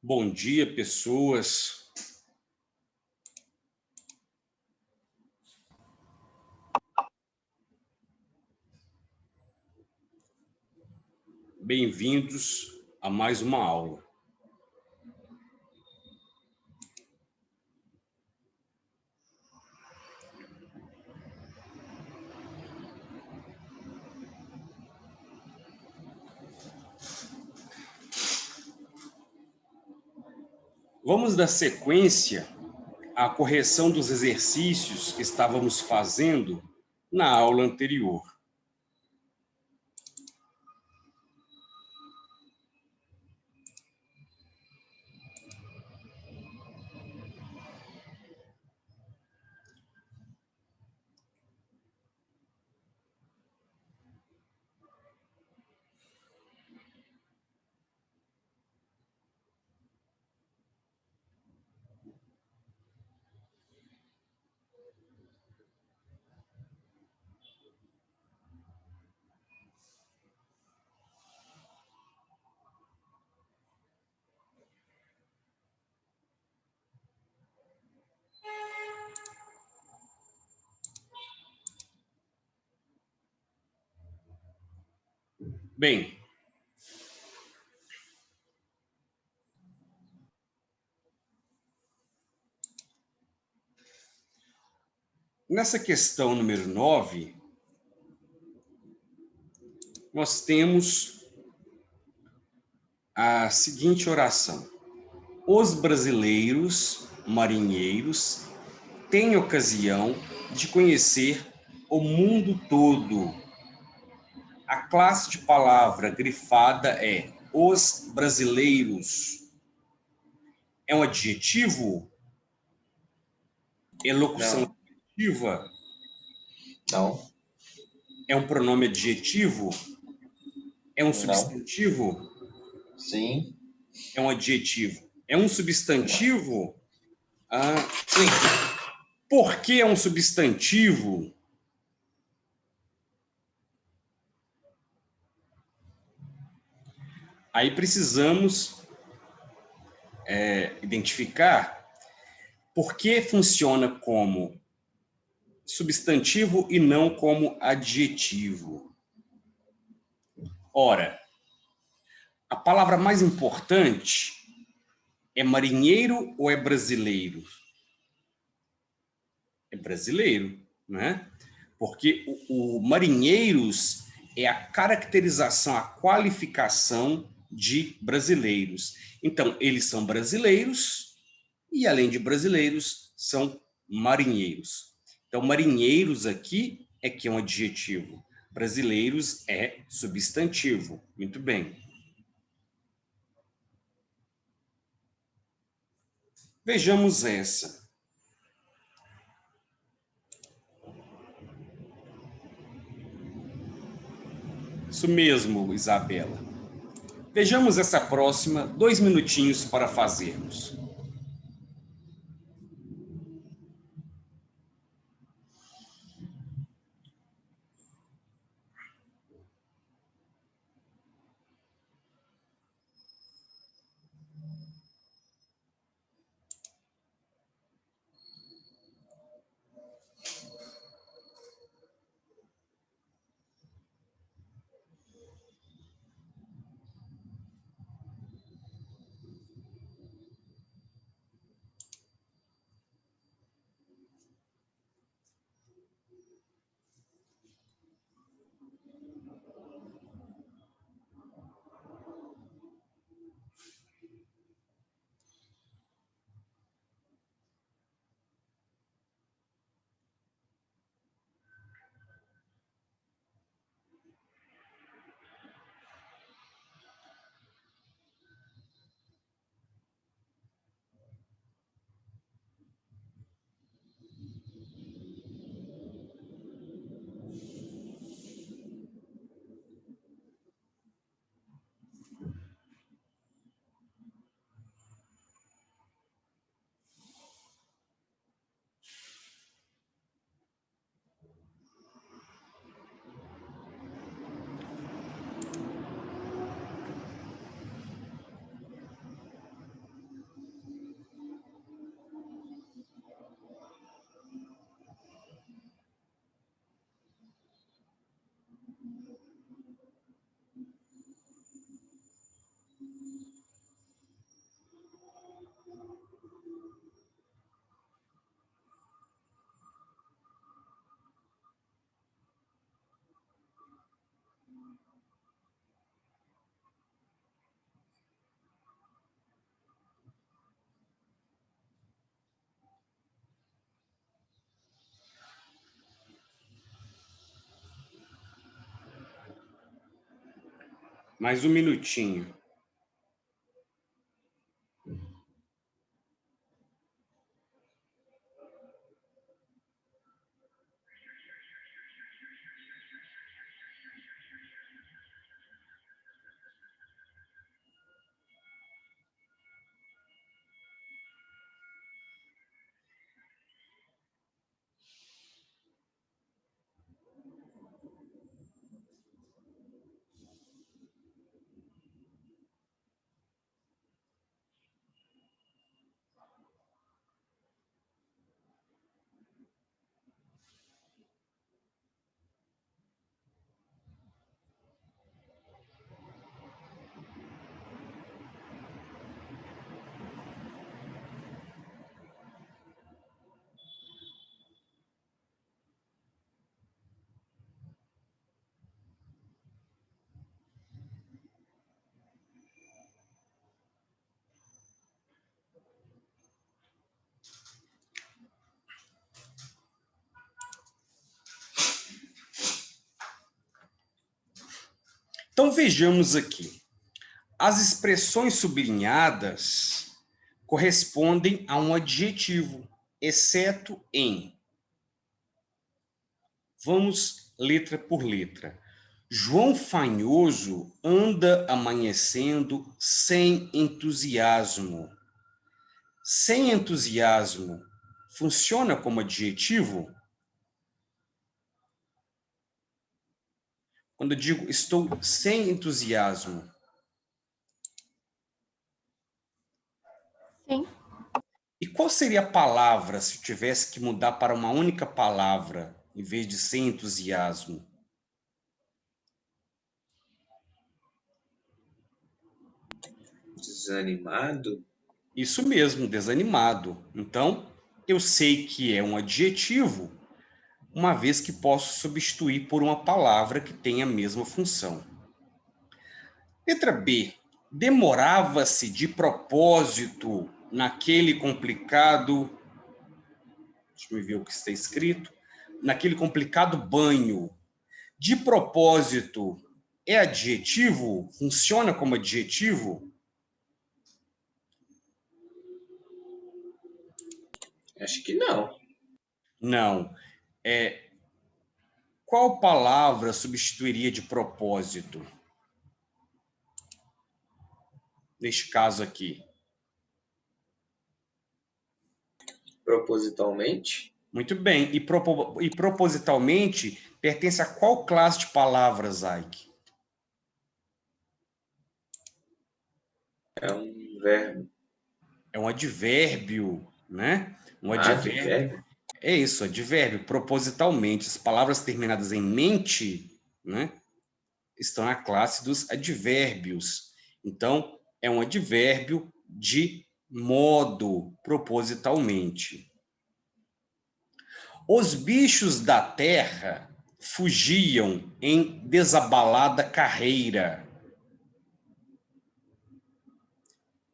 Bom dia, pessoas. Bem-vindos a mais uma aula. Vamos dar sequência à correção dos exercícios que estávamos fazendo na aula anterior. Bem, nessa questão número 9, nós temos a seguinte oração: os brasileiros marinheiros têm ocasião de conhecer o mundo todo. A classe de palavra grifada é os brasileiros. É um adjetivo? É locução adjetiva? Não. É um pronome adjetivo? É um Não. substantivo? Sim. É um adjetivo. É um substantivo? Sim. Por que é um substantivo? Aí precisamos identificar por que funciona como substantivo e não como adjetivo. Ora, a palavra mais importante é marinheiro ou é brasileiro? É brasileiro, né? Porque o marinheiros é a caracterização, a qualificação de brasileiros. Então, eles são brasileiros e, além de brasileiros, são marinheiros. Então, marinheiros aqui é que é um adjetivo. Brasileiros é substantivo. Muito bem. Vejamos essa. Isso mesmo, Isabela. Vejamos essa próxima, 2 minutinhos para fazermos. Mais um minutinho. Então, vejamos aqui. As expressões sublinhadas correspondem a um adjetivo, exceto em. Vamos letra por letra. João Fanhoso anda amanhecendo sem entusiasmo. Sem entusiasmo funciona como adjetivo? Quando eu digo estou sem entusiasmo. Sim. E qual seria a palavra se eu tivesse que mudar para uma única palavra, em vez de sem entusiasmo? Desanimado? Isso mesmo, desanimado. Então, eu sei que é um adjetivo, uma vez que posso substituir por uma palavra que tem a mesma função. Letra B. Demorava-se de propósito naquele complicado. Deixa eu ver o que está escrito. Naquele complicado banho. De propósito é adjetivo? Funciona como adjetivo? Acho que não. Não. Qual palavra substituiria de propósito? Neste caso aqui. Propositalmente? Muito bem. E propositalmente pertence a qual classe de palavras, Ike? É um verbo. É um advérbio, né? Um advérbio. Advérbio? É isso, advérbio, propositalmente. As palavras terminadas em mente, né, estão na classe dos advérbios. Então, é um advérbio de modo, propositalmente. Os bichos da terra fugiam em desabalada carreira.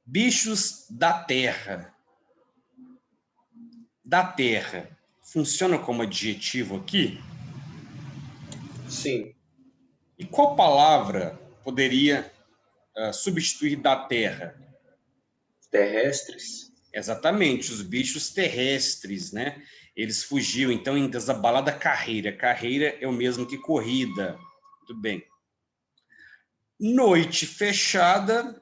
Bichos da terra. Da terra. Funciona como adjetivo aqui? Sim. E qual palavra poderia substituir da terra? Terrestres? Exatamente, os bichos terrestres, né? Eles fugiam, então, em desabalada carreira. Carreira é o mesmo que corrida. Muito bem. Noite fechada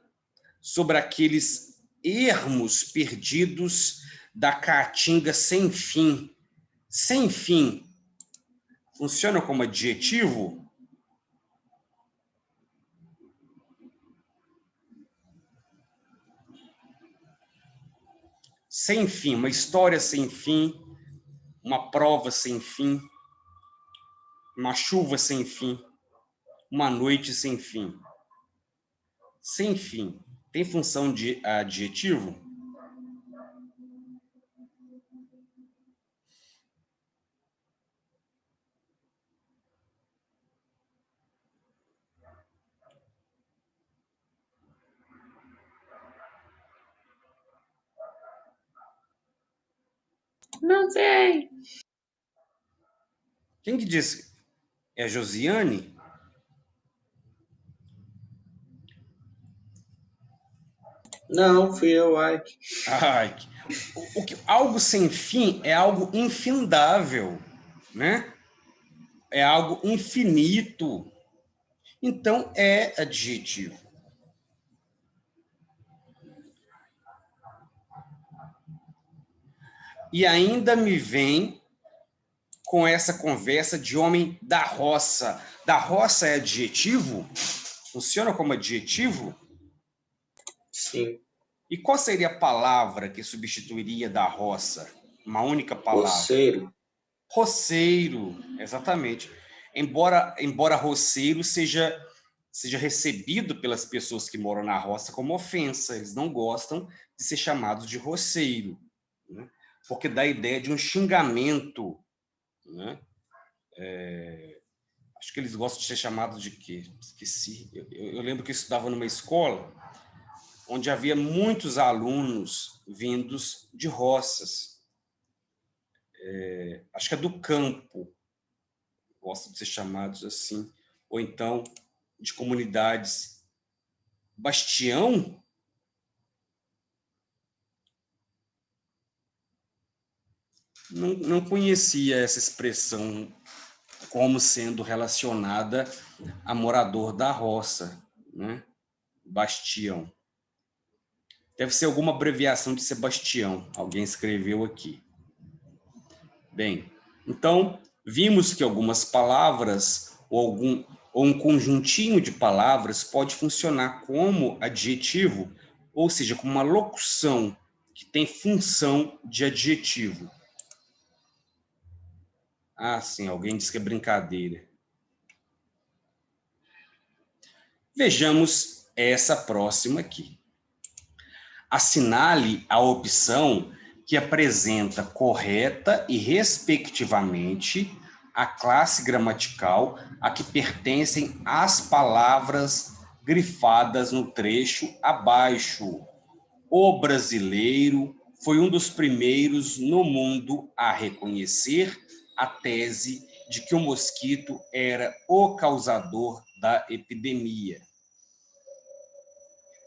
sobre aqueles ermos perdidos da caatinga sem fim. Sem fim. Funciona como adjetivo? Sem fim, uma história sem fim, uma prova sem fim, uma chuva sem fim, uma noite sem fim. Sem fim. Tem função de adjetivo? Não sei. Quem que disse? É a Josiane? Não, fui eu, Ike. Ai, algo sem fim é algo infindável, né? É algo infinito. Então, é adjetivo. E ainda me vem com essa conversa de homem da roça. Da roça é adjetivo? Funciona como adjetivo? Sim. E qual seria a palavra que substituiria da roça? Uma única palavra. Roceiro. Roceiro, exatamente. Embora roceiro seja recebido pelas pessoas que moram na roça como ofensa, eles não gostam de ser chamados de roceiro, né? Porque dá a ideia de um xingamento, né? Acho que eles gostam de ser chamados de quê? Esqueci. Eu lembro que eu estudava numa escola onde havia muitos alunos vindos de roças. Acho que é do campo, gostam de ser chamados assim. Ou então de comunidades. Bastião? Não conhecia essa expressão como sendo relacionada a morador da roça, né? Bastião. Deve ser alguma abreviação de Sebastião, alguém escreveu aqui. Bem, então, vimos que algumas palavras ou um conjuntinho de palavras pode funcionar como adjetivo, ou seja, como uma locução que tem função de adjetivo. Ah, sim, alguém disse que é brincadeira. Vejamos essa próxima aqui. Assinale a opção que apresenta correta e respectivamente a classe gramatical a que pertencem as palavras grifadas no trecho abaixo. O brasileiro foi um dos primeiros no mundo a reconhecer a tese de que o mosquito era o causador da epidemia.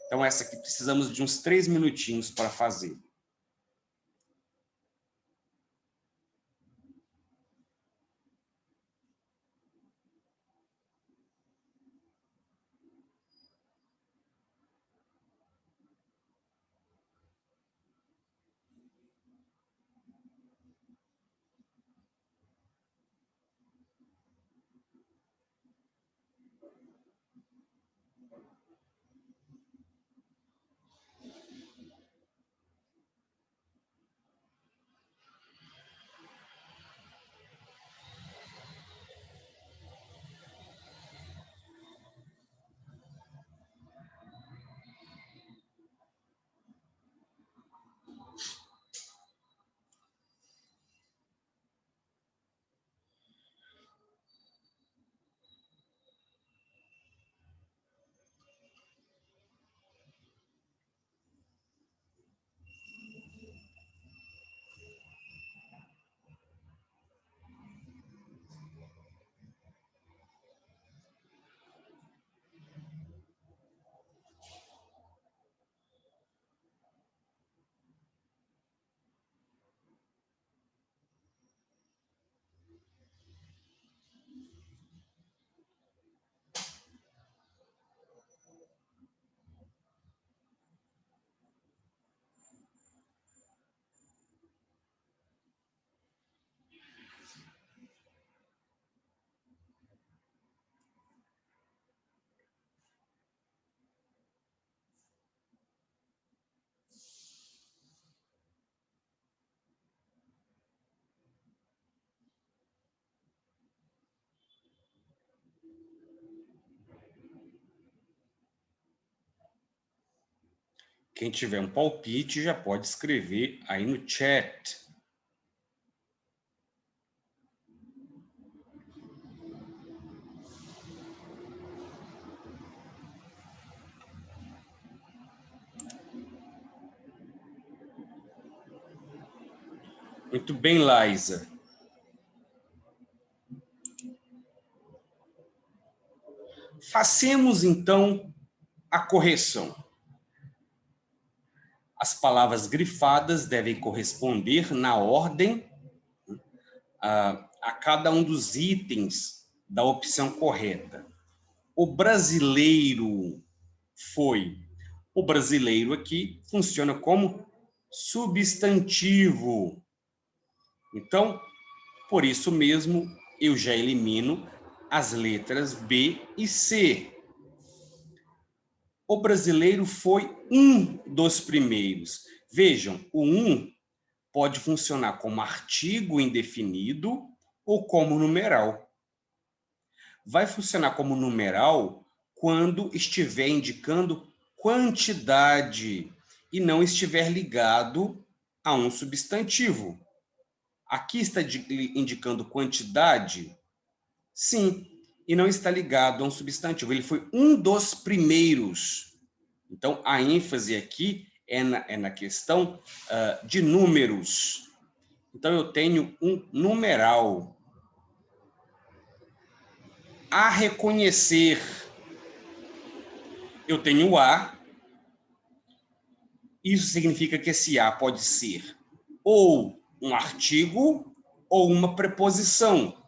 Então, essa aqui precisamos de uns 3 minutinhos para fazer. Quem tiver um palpite já pode escrever aí no chat. Muito bem, Laísa. Façamos, então, a correção. As palavras grifadas devem corresponder na ordem a cada um dos itens da opção correta. O brasileiro foi. O brasileiro aqui funciona como substantivo. Então, por isso mesmo, eu já elimino as letras B e C. O brasileiro foi um dos primeiros. Vejam, o um pode funcionar como artigo indefinido ou como numeral. Vai funcionar como numeral quando estiver indicando quantidade e não estiver ligado a um substantivo. Aqui está indicando quantidade? Sim, e não está ligado a um substantivo. Ele foi um dos primeiros. Então, a ênfase aqui é na questão de números. Então, eu tenho um numeral. A reconhecer, eu tenho a. Isso significa que esse a pode ser ou um artigo ou uma preposição.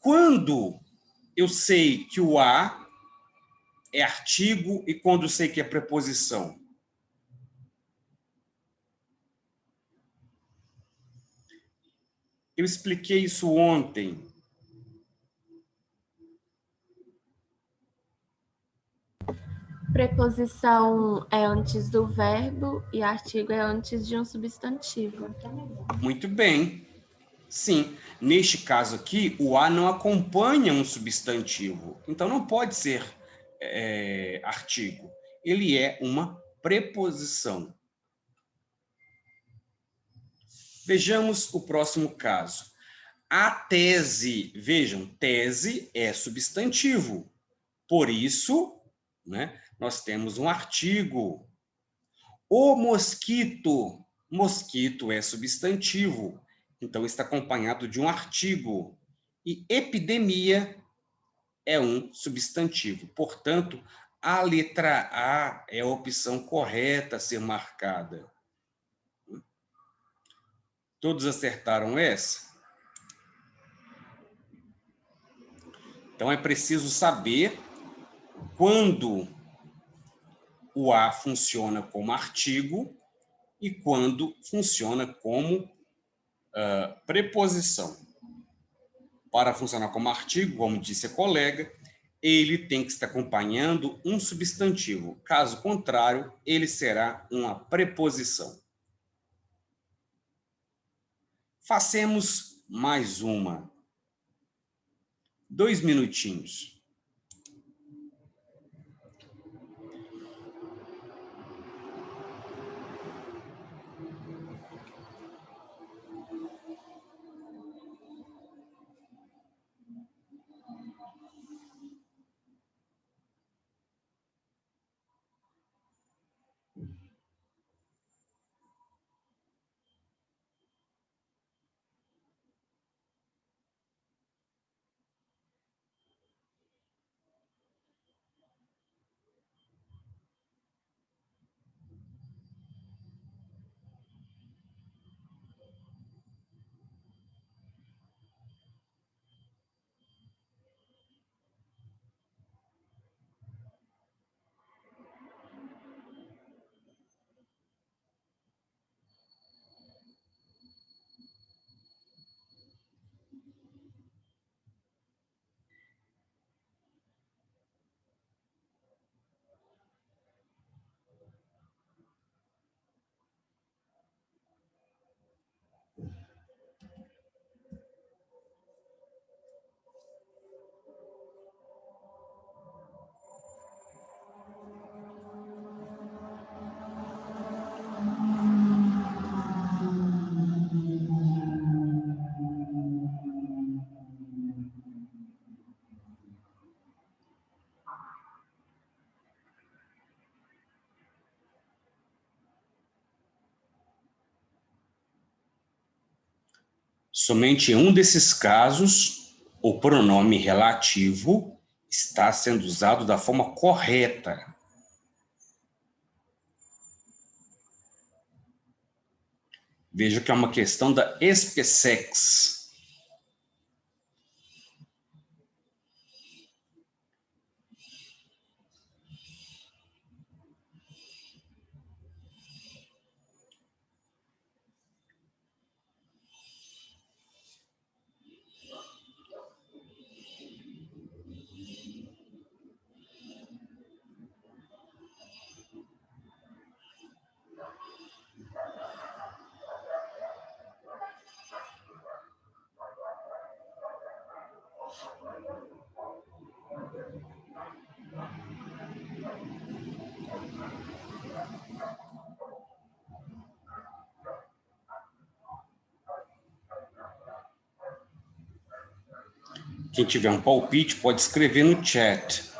Quando eu sei que o a é artigo e quando eu sei que é preposição? Eu expliquei isso ontem. Preposição é antes do verbo e artigo é antes de um substantivo. Muito bem. Sim, neste caso aqui, o a não acompanha um substantivo. Então, não pode ser artigo. Ele é uma preposição. Vejamos o próximo caso. A tese, vejam, tese é substantivo. Por isso, né, nós temos um artigo. O mosquito, mosquito é substantivo, então está acompanhado de um artigo. E epidemia é um substantivo. Portanto, a letra A é a opção correta a ser marcada. Todos acertaram essa? Então, é preciso saber quando o a funciona como artigo e quando funciona como preposição. Para funcionar como artigo, como disse a colega, ele tem que estar acompanhando um substantivo. Caso contrário, ele será uma preposição. Façamos mais uma. 2 minutinhos. Somente em um desses casos, o pronome relativo está sendo usado da forma correta. Veja que é uma questão da SpaceX. Quem tiver um palpite pode escrever no chat.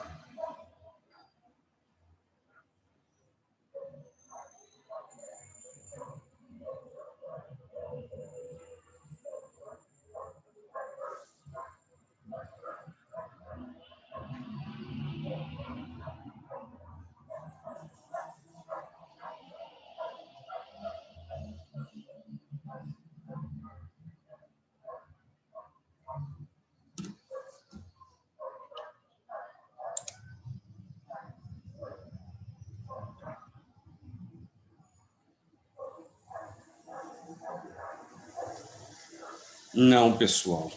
Não, pessoal.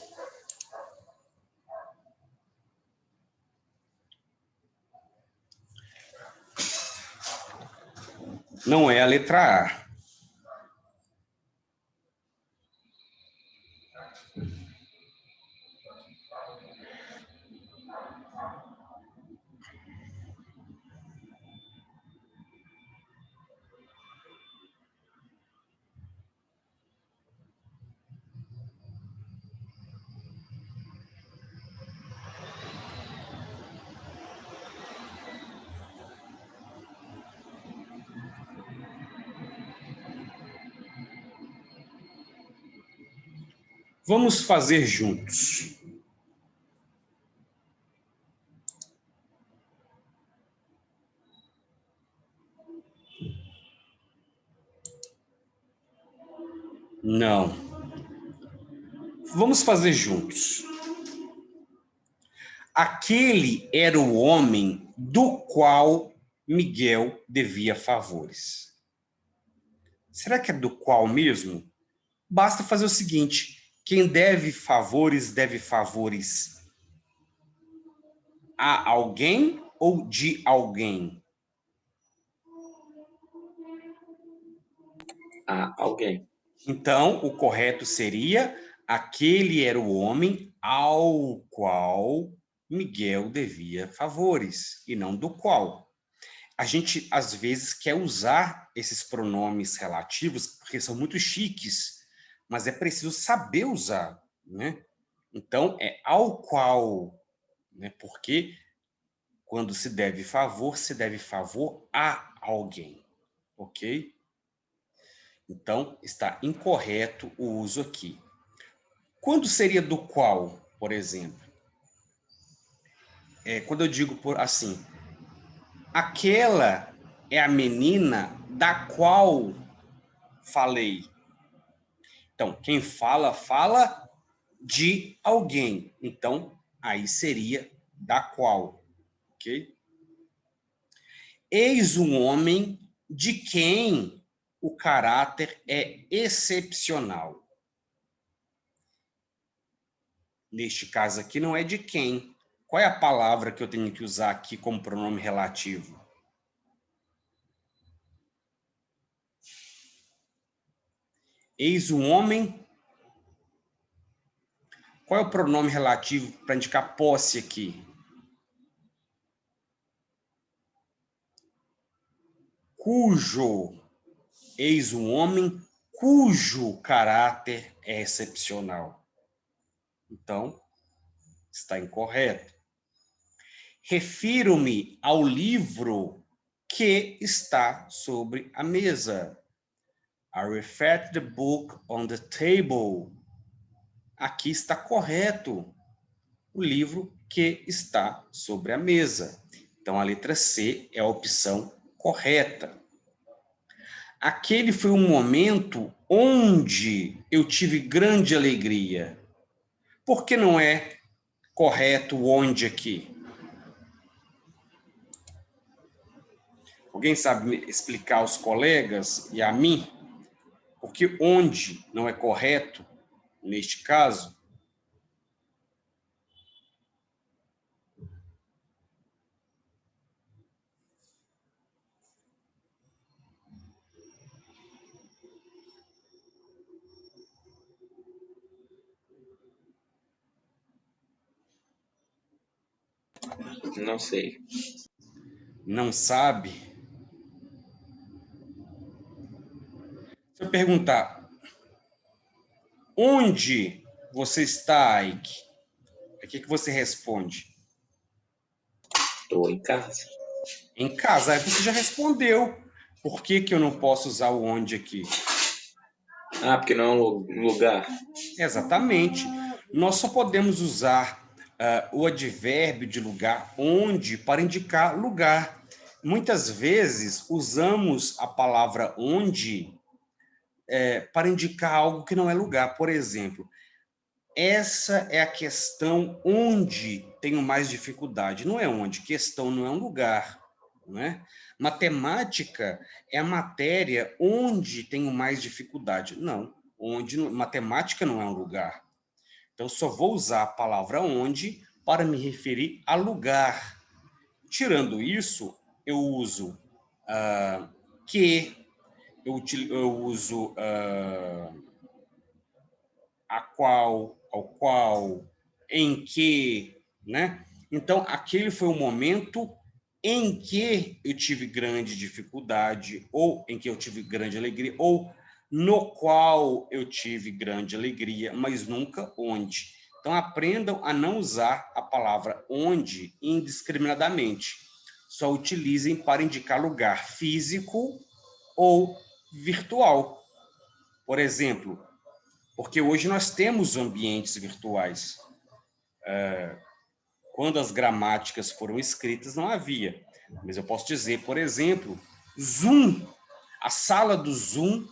Não é a letra A. Vamos fazer juntos. Não. Vamos fazer juntos. Aquele era o homem do qual Miguel devia favores. Será que é do qual mesmo? Basta fazer o seguinte: quem deve favores a alguém ou de alguém? A alguém. Então, o correto seria: aquele era o homem ao qual Miguel devia favores, e não do qual. A gente, às vezes, quer usar esses pronomes relativos porque são muito chiques, mas é preciso saber usar, né? Então, é ao qual, né? Porque quando se deve favor a alguém, ok? Então, está incorreto o uso aqui. Quando seria do qual, por exemplo? Quando eu digo assim, aquela é a menina da qual falei. Então, quem fala, fala de alguém. Então, aí seria da qual, ok? Eis um homem de quem o caráter é excepcional. Neste caso aqui, não é de quem. Qual é a palavra que eu tenho que usar aqui como pronome relativo? Eis um homem. Qual é o pronome relativo para indicar posse aqui? Cujo. Eis um homem cujo caráter é excepcional. Então, está incorreto. Refiro-me ao livro que está sobre a mesa. I refer to the book on the table. Aqui está correto. O livro que está sobre a mesa. Então, a letra C é a opção correta. Aquele foi um momento onde eu tive grande alegria. Por que não é correto o onde aqui? Alguém sabe me explicar aos colegas e a mim por que onde não é correto neste caso? Não sei. Não sabe? Se eu perguntar, onde você está, Ike? O que você responde? Estou em casa. Em casa. Aí você já respondeu. Por que que eu não posso usar o onde aqui? Ah, porque não é um lugar. Exatamente. Nós só podemos usar o advérbio de lugar, onde, para indicar lugar. Muitas vezes usamos a palavra onde para indicar algo que não é lugar. Por exemplo, essa é a questão onde tenho mais dificuldade. Não é onde, questão não é um lugar, não é? Matemática é a matéria onde tenho mais dificuldade. Não, onde matemática não é um lugar. Então, só vou usar a palavra onde para me referir a lugar. Tirando isso, eu uso que, eu uso a qual, ao qual, em que, né? Então, aquele foi o momento em que eu tive grande dificuldade, ou em que eu tive grande alegria, ou no qual eu tive grande alegria, mas nunca onde. Então, aprendam a não usar a palavra onde indiscriminadamente. Só utilizem para indicar lugar físico ou virtual. Por exemplo, porque hoje nós temos ambientes virtuais. Quando as gramáticas foram escritas, não havia. Mas eu posso dizer, por exemplo, Zoom. A sala do Zoom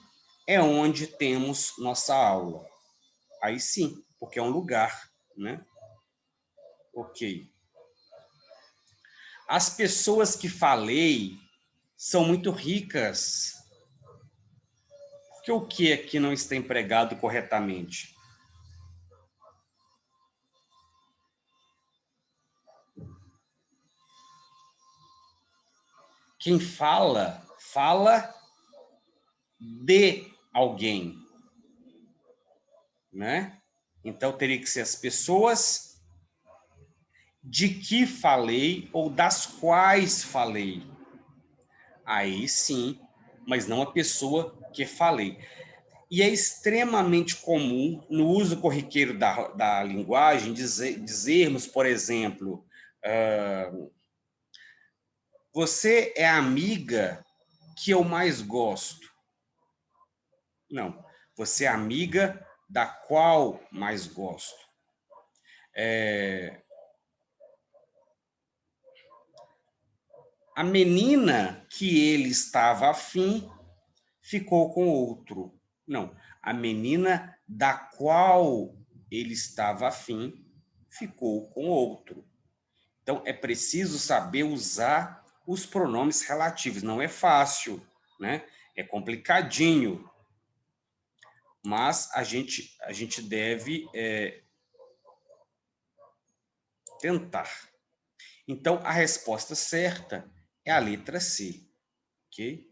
é onde temos nossa aula. Aí sim, porque é um lugar, né? Ok. As pessoas que falei são muito ricas. Porque o que aqui não está empregado corretamente? Quem fala, fala de alguém, né? Então teria que ser as pessoas de que falei ou das quais falei. Aí sim, mas não a pessoa que falei. E é extremamente comum no uso corriqueiro da linguagem dizermos, por exemplo, você é a amiga que eu mais gosto. Não, você é a amiga da qual mais gosto. A menina que ele estava afim ficou com outro. Não, a menina da qual ele estava afim ficou com outro. Então, é preciso saber usar os pronomes relativos. Não é fácil, né? É complicadinho, mas a gente deve tentar. Então, a resposta certa é a letra C, ok?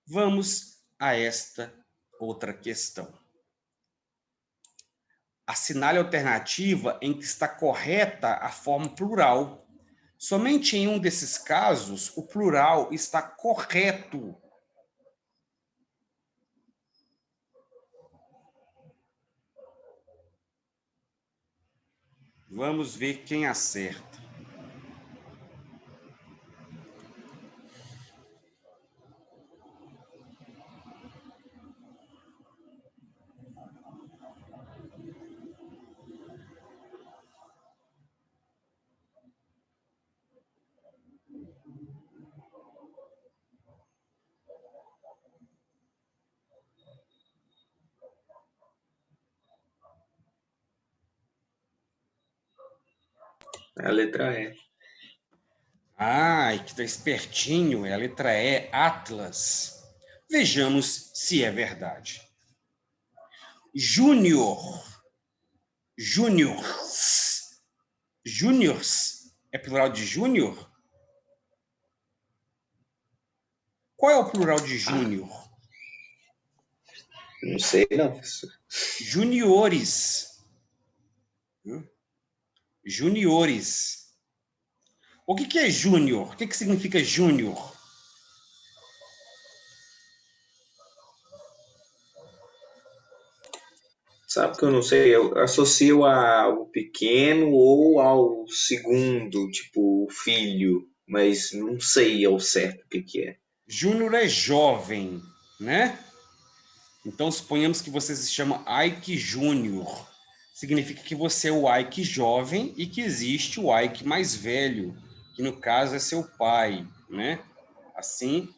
Vamos a esta outra questão. Assinale a alternativa em que está correta a forma plural. Somente em um desses casos, o plural está correto. Vamos ver quem acerta. A letra E. Ai, que tá espertinho, é a letra E, Atlas. Vejamos se é verdade. Júnior, júniors, júniors é plural de júnior? Qual é o plural de Ah, júnior? não sei, não. Juniores. Juniores. O que é júnior? O que significa júnior? Sabe que eu não sei? Eu associo ao pequeno ou ao segundo, tipo, filho, mas não sei ao certo o que que é. Júnior é jovem, né? Então, suponhamos que você se chama Ike Júnior. Significa que você é o Ike jovem e que existe o Ike mais velho, que no caso é seu pai, né? Assim,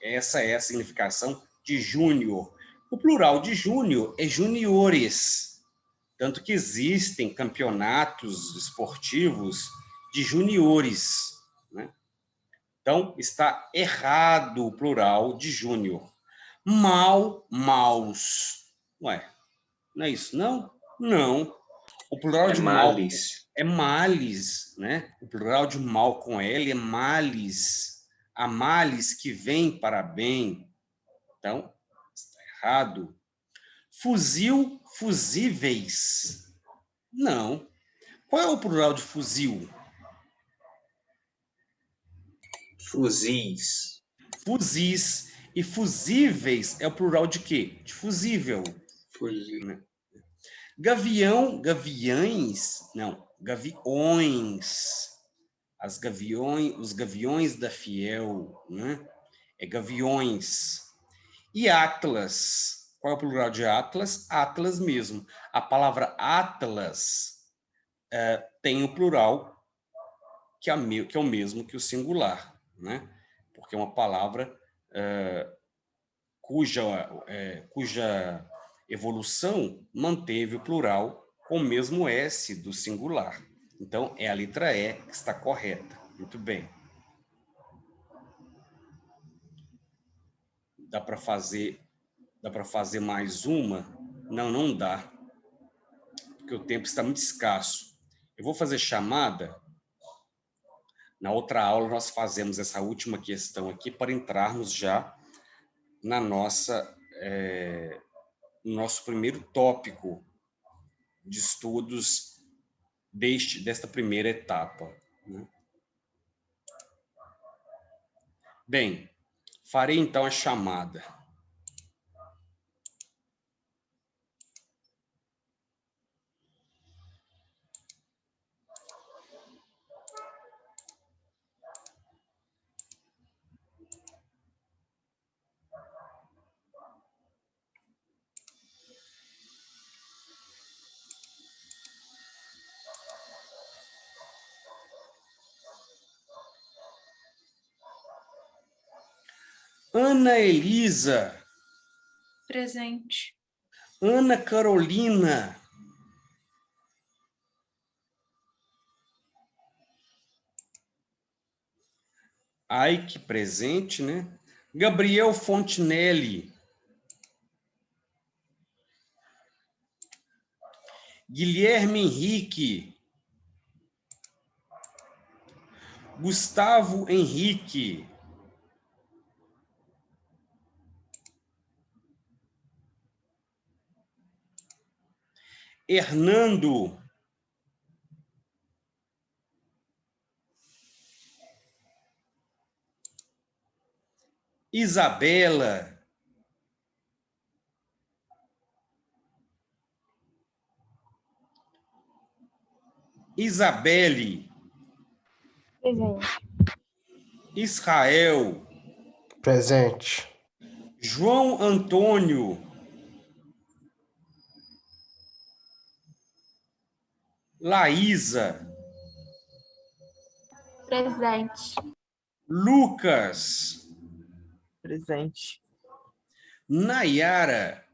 essa é a significação de júnior. O plural de júnior é juniores, tanto que existem campeonatos esportivos de juniores, né? Então, está errado o plural de júnior. Mal, maus. Ué, não é isso, não? Não. O plural É de mal males. é males, né? O plural de mal com L é males. Há males que vêm para bem. Então, está errado. Fuzil, fusíveis. Não. Qual é o plural de fuzil? Fuzis. Fuzis. E fusíveis é o plural de quê? De fusível. Fuzil. Né? Gavião, gaviães, não, gaviões. As gaviões, os gaviões da Fiel, né? É gaviões. E Atlas. Qual é o plural de Atlas? Atlas mesmo. A palavra Atlas tem o plural que é o mesmo que o singular, né? Porque é uma palavra cuja evolução manteve o plural com o mesmo S do singular. Então, é a letra E que está correta. Muito bem. Dá para fazer mais uma? Não, não dá, porque o tempo está muito escasso. Eu vou fazer chamada. Na outra aula, nós fazemos essa última questão aqui para entrarmos já na no nosso primeiro tópico de estudos desta primeira etapa, né? Bem, farei então a chamada. Ana Elisa, Presente. Ana Carolina, Ike presente, né? Gabriel Fontinelli, Guilherme Henrique, Gustavo Henrique, Hernando, Isabela, Isabelle, Presente. Israel, Presente. João Antônio, Laísa, Presente. Lucas, Presente. Nayara,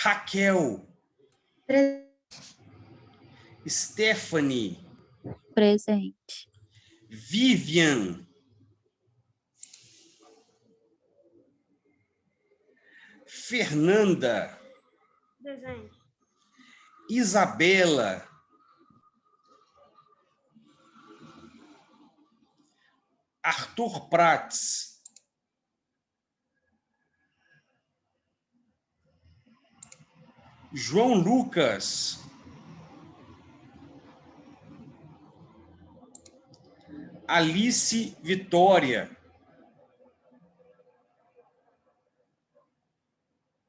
Raquel, Stephanie, Presente. Vivian, Fernanda, Presente. Isabela, Arthur Prats, João Lucas, Alice Vitória,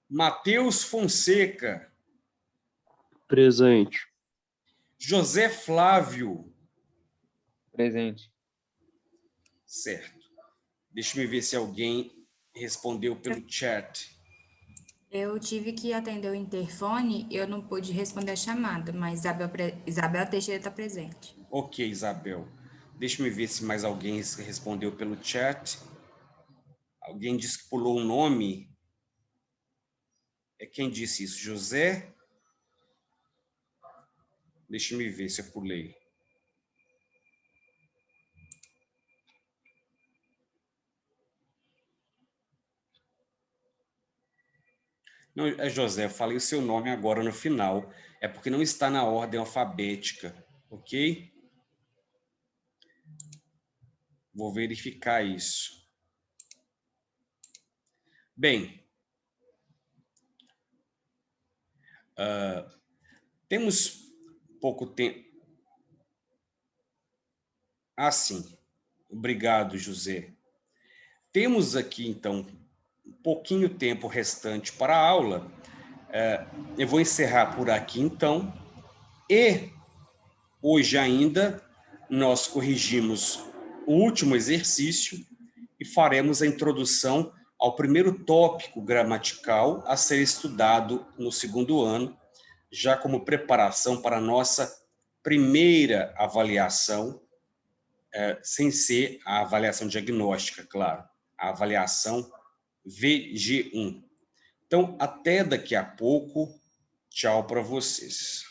Matheus Fonseca, Presente. José Flávio. Presente. Certo. Deixa eu ver se alguém respondeu pelo chat. Eu tive que atender o interfone, eu não pude responder a chamada, mas Isabel Teixeira está presente. Ok, Isabel. Deixa eu ver se mais alguém respondeu pelo chat. Alguém disse que pulou um nome. É quem disse isso? José? Deixa eu ver se eu pulei. Não, é José, eu falei o seu nome agora no final. É porque não está na ordem alfabética, ok? Vou verificar isso. Bem, temos pouco tempo. Ah, sim. Obrigado, José. Temos aqui, então, um pouquinho tempo restante para a aula. Eu vou encerrar por aqui, então. E hoje ainda nós corrigimos o último exercício e faremos a introdução ao primeiro tópico gramatical a ser estudado no segundo ano, já como preparação para a nossa primeira avaliação, sem ser a avaliação diagnóstica, claro, a avaliação VG1. Então, até daqui a pouco. Tchau para vocês.